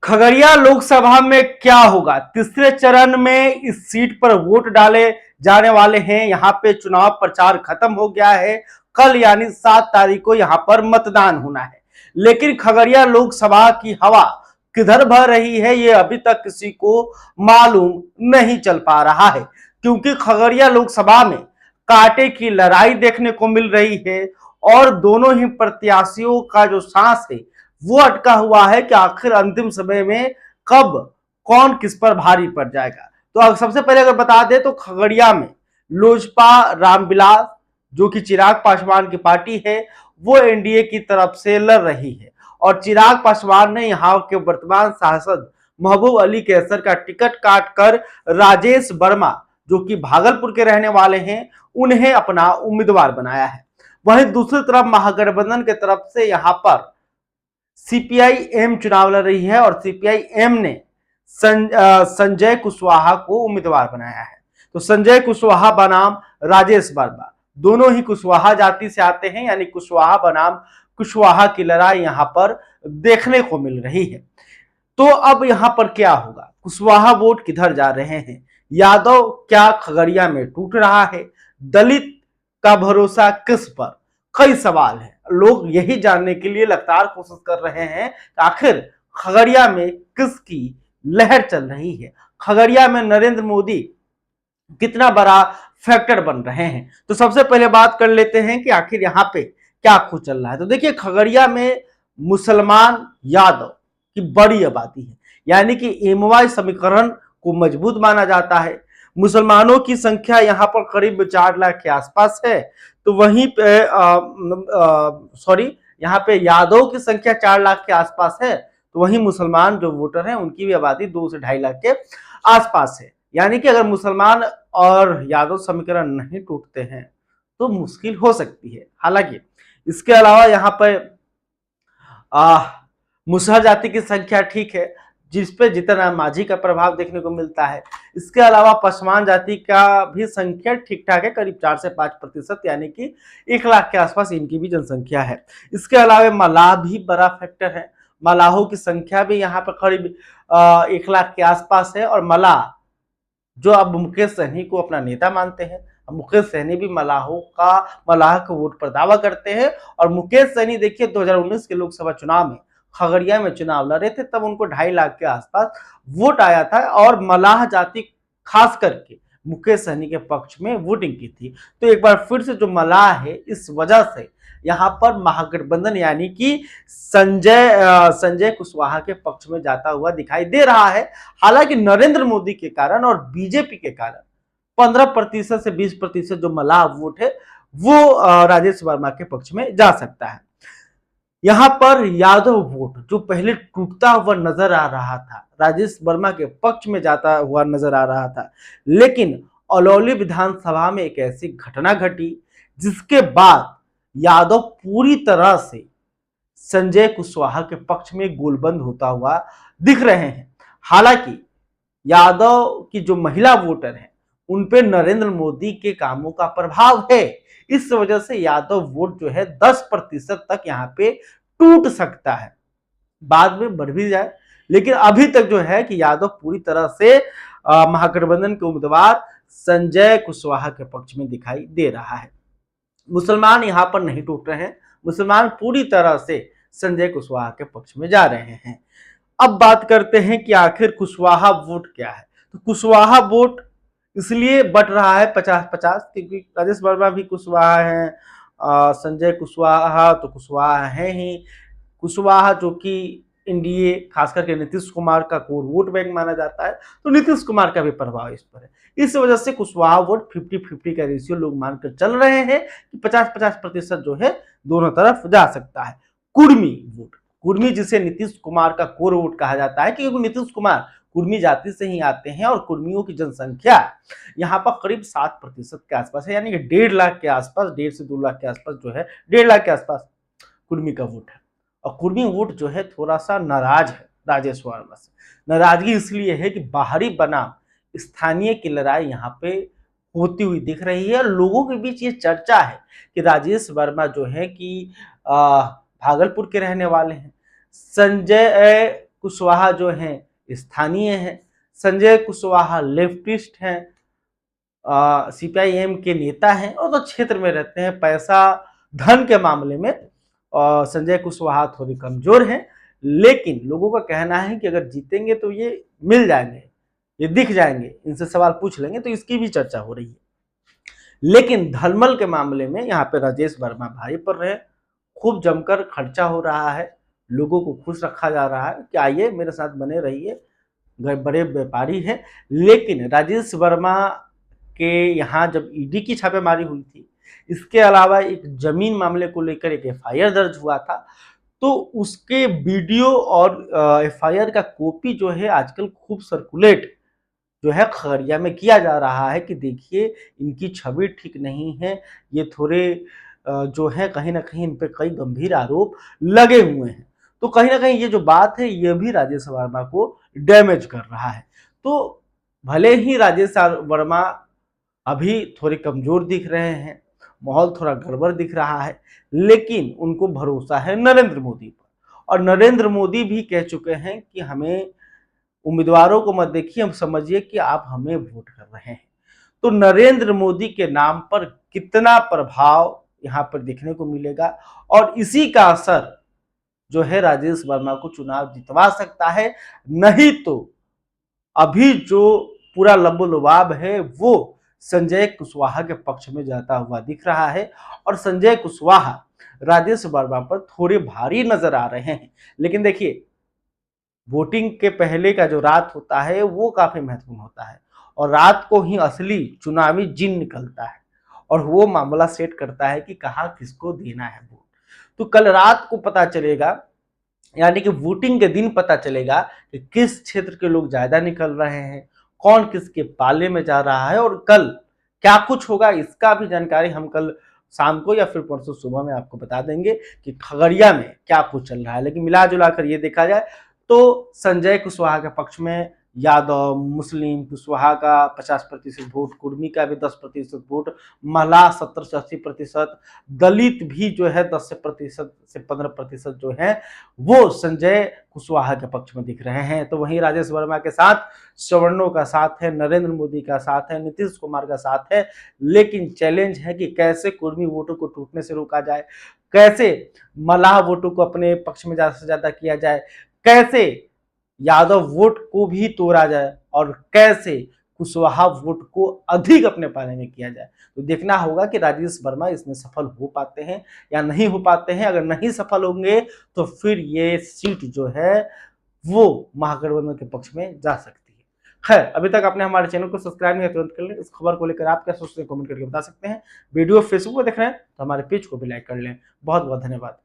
खगड़िया लोकसभा में क्या होगा? तीसरे चरण में इस सीट पर वोट डाले जाने वाले हैं। यहां पे चुनाव प्रचार खत्म हो गया है। कल यानी 7 तारीख को यहां पर मतदान होना है। लेकिन खगड़िया लोकसभा की हवा किधर बह रही है ये अभी तक किसी को मालूम नहीं चल पा रहा है, क्योंकि खगड़िया लोकसभा में कांटे की लड़ाई देखने को मिल रही है और दोनों ही प्रत्याशियों का जो सांस है वो अटका हुआ है कि आखिर अंतिम समय में कब कौन किस पर भारी पड़ जाएगा। तो सबसे पहले अगर बता दें तो खगड़िया में लोजपा रामविलास, जो कि चिराग पासवान की पार्टी है, वो एनडीए की तरफ से लड़ रही है और चिराग पासवान ने यहाँ के वर्तमान सांसद महबूब अली कैसर का टिकट काटकर राजेश वर्मा, जो कि भागलपुर के रहने वाले हैं, उन्हें अपना उम्मीदवार बनाया है। वहीं दूसरी तरफ महागठबंधन की तरफ से यहां पर सीपीआई एम चुनाव लड़ रही है और सीपीआई एम ने संजय कुशवाहा को उम्मीदवार बनाया है। तो संजय कुशवाहा बनाम राजेश वर्मा, दोनों ही कुशवाहा जाति से आते हैं, यानी कुशवाहा बनाम कुशवाहा की लड़ाई यहां पर देखने को मिल रही है। तो अब यहां पर क्या होगा? कुशवाहा वोट किधर जा रहे हैं? यादव क्या खगड़िया में टूट रहा है? दलित का भरोसा किस पर? कई सवाल है। लोग यही जानने के लिए लगातार कोशिश कर रहे हैं कि आखिर खगड़िया में किसकी लहर चल रही है, खगड़िया में नरेंद्र मोदी कितना बड़ा फैक्टर बन रहे हैं। तो सबसे पहले बात कर लेते हैं कि आखिर यहाँ पे क्या कुछ चल रहा है। तो देखिए, खगड़िया में मुसलमान यादव की बड़ी आबादी है, यानी कि एमवाई समीकरण को मजबूत माना जाता है। मुसलमानों की संख्या यहाँ पर करीब 4 लाख के आसपास है। तो वहीं पे यहाँ पे यादव की संख्या 4 लाख के आसपास है। तो वहीं मुसलमान जो वोटर हैं उनकी भी आबादी 2 से 2.5 लाख के आसपास है। यानी कि अगर मुसलमान और यादव समीकरण नहीं टूटते हैं तो मुश्किल हो सकती है। हालांकि इसके अलावा यहाँ पर मुसहर जाति की संख्या ठीक है, जिसपे जितना माझी का प्रभाव देखने को मिलता है। इसके अलावा पसवान जाति का भी संख्या ठीक ठाक है, करीब 4 से 5%, यानी कि 1 लाख के आसपास इनकी भी जनसंख्या है। इसके अलावा मलाह भी बड़ा फैक्टर है। मलाहों की संख्या भी यहाँ पर करीब 1 लाख के आसपास है और मलाह जो अब मुकेश सहनी को अपना नेता मानते हैं, मुकेश सहनी भी मलाह के वोट पर दावा करते हैं। और मुकेश सहनी देखिए 2019 के लोकसभा चुनाव में खगड़िया में चुनाव लड़े थे, तब उनको 2.5 लाख के आसपास वोट आया था और मलाह जाति खास करके मुकेश सहनी के पक्ष में वोटिंग की थी। तो एक बार फिर से जो मलाह है, इस वजह से यहाँ पर महागठबंधन यानी कि संजय कुशवाहा के पक्ष में जाता हुआ दिखाई दे रहा है। हालांकि नरेंद्र मोदी के कारण और बीजेपी के कारण 15% से 20% जो मलाह वोट है वो राजेश वर्मा के पक्ष में जा सकता है। यहां पर यादव वोट जो पहले टूटता हुआ नजर आ रहा था, राजेश वर्मा के पक्ष में जाता हुआ नजर आ रहा था, लेकिन अलौली विधानसभा में एक ऐसी घटना घटी जिसके बाद यादव पूरी तरह से संजय कुशवाहा के पक्ष में गोलबंद होता हुआ दिख रहे हैं। हालांकि यादव की जो महिला वोटर हैं उन पे नरेंद्र मोदी के कामों का प्रभाव है। इस वजह से यादव वोट जो है 10% तक यहाँ पे टूट सकता है, बाद में बढ़ भी जाए, लेकिन अभी तक जो है कि यादव पूरी तरह से महागठबंधन के उम्मीदवार संजय कुशवाहा के पक्ष में दिखाई दे रहा है। मुसलमान यहाँ पर नहीं टूट रहे हैं, मुसलमान पूरी तरह से संजय कुशवाहा के पक्ष में जा रहे हैं। अब बात करते हैं कि आखिर कुशवाहा वोट क्या है। तो कुशवाहा वोट इसलिए बढ़ रहा है 50-50 क्योंकि राजेश वर्मा भी कुशवाहा है, संजय कुशवाहा तो कुशवाहा है ही। कुशवाहा जो कि एनडीए खास करके नीतीश कुमार का कोर वोट बैंक माना जाता है, तो नीतीश कुमार का भी प्रभाव इस पर है। इस वजह से कुशवाहा वोट 50-50 का रेशियो लोग मानकर चल रहे हैं कि 50-50% जो है दोनों तरफ जा सकता है। कुर्मी वोट, कुर्मी जिसे नीतीश कुमार का कोर वोट कहा जाता है क्योंकि नीतीश कुमार कुर्मी जाति से ही आते हैं और कुर्मियों की जनसंख्या यहाँ पर करीब 7% के आसपास है, यानी कि 1.5 लाख के आसपास, 1.5 से 2 लाख के आसपास जो है, 1.5 लाख के आसपास कुर्मी का वोट है। और कुर्मी वोट जो है थोड़ा सा नाराज है राजेश वर्मा से। नाराजगी इसलिए है कि बाहरी बनाम स्थानीय की लड़ाई यहाँ पे होती हुई दिख रही है। लोगों के बीच ये चर्चा है कि राजेश वर्मा जो है कि भागलपुर के रहने वाले हैं, संजय कुशवाहा जो हैं स्थानीय हैं, संजय कुशवाहा लेफ्टिस्ट हैं, सीपीआईएम के नेता हैं और तो क्षेत्र में रहते हैं। पैसा धन के मामले में संजय कुशवाहा थोड़ी कमजोर हैं, लेकिन लोगों का कहना है कि अगर जीतेंगे तो ये मिल जाएंगे, ये दिख जाएंगे, इनसे सवाल पूछ लेंगे, तो इसकी भी चर्चा हो रही है। लेकिन धलमल के मामले में यहाँ पे राजेश वर्मा भारी पड़ रहे हैं, खूब जमकर खर्चा हो रहा है, लोगों को खुश रखा जा रहा है कि आइए मेरे साथ बने रहिए, बड़े व्यापारी हैं। लेकिन राजेश वर्मा के यहाँ जब ईडी की छापेमारी हुई थी, इसके अलावा एक जमीन मामले को लेकर एक एफआईआर दर्ज हुआ था, तो उसके वीडियो और एफआईआर का कॉपी जो है आजकल खूब सर्कुलेट जो है खगड़िया में किया जा रहा है कि देखिए इनकी छवि ठीक नहीं है, ये थोड़े जो है कहीं ना कहीं इन पे कई गंभीर आरोप लगे हुए हैं। तो कहीं ना कहीं ये जो बात है ये भी राजेश वर्मा को डैमेज कर रहा है। तो भले ही राजेश वर्मा अभी थोड़े कमजोर दिख रहे हैं, माहौल थोड़ा गड़बड़ दिख रहा है, लेकिन उनको भरोसा है नरेंद्र मोदी पर, और नरेंद्र मोदी भी कह चुके हैं कि हमें उम्मीदवारों को मत देखिए, हम समझिए कि आप हमें वोट कर रहे हैं। तो नरेंद्र मोदी के नाम पर कितना प्रभाव यहाँ पर देखने को मिलेगा, और इसी का असर जो है राजेश वर्मा को चुनाव जितवा सकता है। नहीं तो अभी जो पूरा लबोलुबाब है वो संजय कुशवाहा के पक्ष में जाता हुआ दिख रहा है, और संजय कुशवाहा राजेश वर्मा पर थोड़े भारी नजर आ रहे हैं। लेकिन देखिए, वोटिंग के पहले का जो रात होता है वो काफी महत्वपूर्ण होता है, और रात को ही असली चुनावी जिन निकलता है, और वो मामला सेट करता है कि कहाँ किसको देना है वोट। तो कल रात को पता चलेगा, यानी कि वोटिंग के दिन पता चलेगा कि किस क्षेत्र के लोग ज्यादा निकल रहे हैं, कौन किसके पाले में जा रहा है, और कल क्या कुछ होगा इसका भी जानकारी हम कल शाम को या फिर परसों सुबह में आपको बता देंगे कि खगड़िया में क्या कुछ चल रहा है। लेकिन मिला जुला कर ये देखा जाए तो संजय कुशवाहा के पक्ष में यादव, मुस्लिम, कुशवाहा का 50% वोट, कुर्मी का भी 10% वोट, महिला 70 से 80%, दलित भी जो है 10 से 15% जो है वो संजय कुशवाहा के पक्ष में दिख रहे हैं। तो वहीं राजेश वर्मा के साथ सवर्णों का साथ है, नरेंद्र मोदी का साथ है, नीतीश कुमार का साथ है। लेकिन चैलेंज है कि कैसे कुर्मी वोटों को टूटने से रोका जाए, कैसे मलाह वोटों को अपने पक्ष में ज्यादा से ज्यादा किया जाए, कैसे यादव वोट को भी तोड़ा जाए, और कैसे कुशवाहा वोट को अधिक अपने पाले में किया जाए। तो देखना होगा कि राजेश वर्मा इसमें सफल हो पाते हैं या नहीं हो पाते हैं। अगर नहीं सफल होंगे तो फिर ये सीट जो है वो महागठबंधन के पक्ष में जा सकती है। खैर, अभी तक आपने हमारे चैनल को सब्सक्राइब नहीं किया तुरंत कर लें। इस खबर को लेकर आप क्या सोचते हैं कमेंट करके बता सकते हैं। वीडियो फेसबुक पर देख रहे हैं तो हमारे पेज को भी लाइक कर लें। बहुत बहुत धन्यवाद।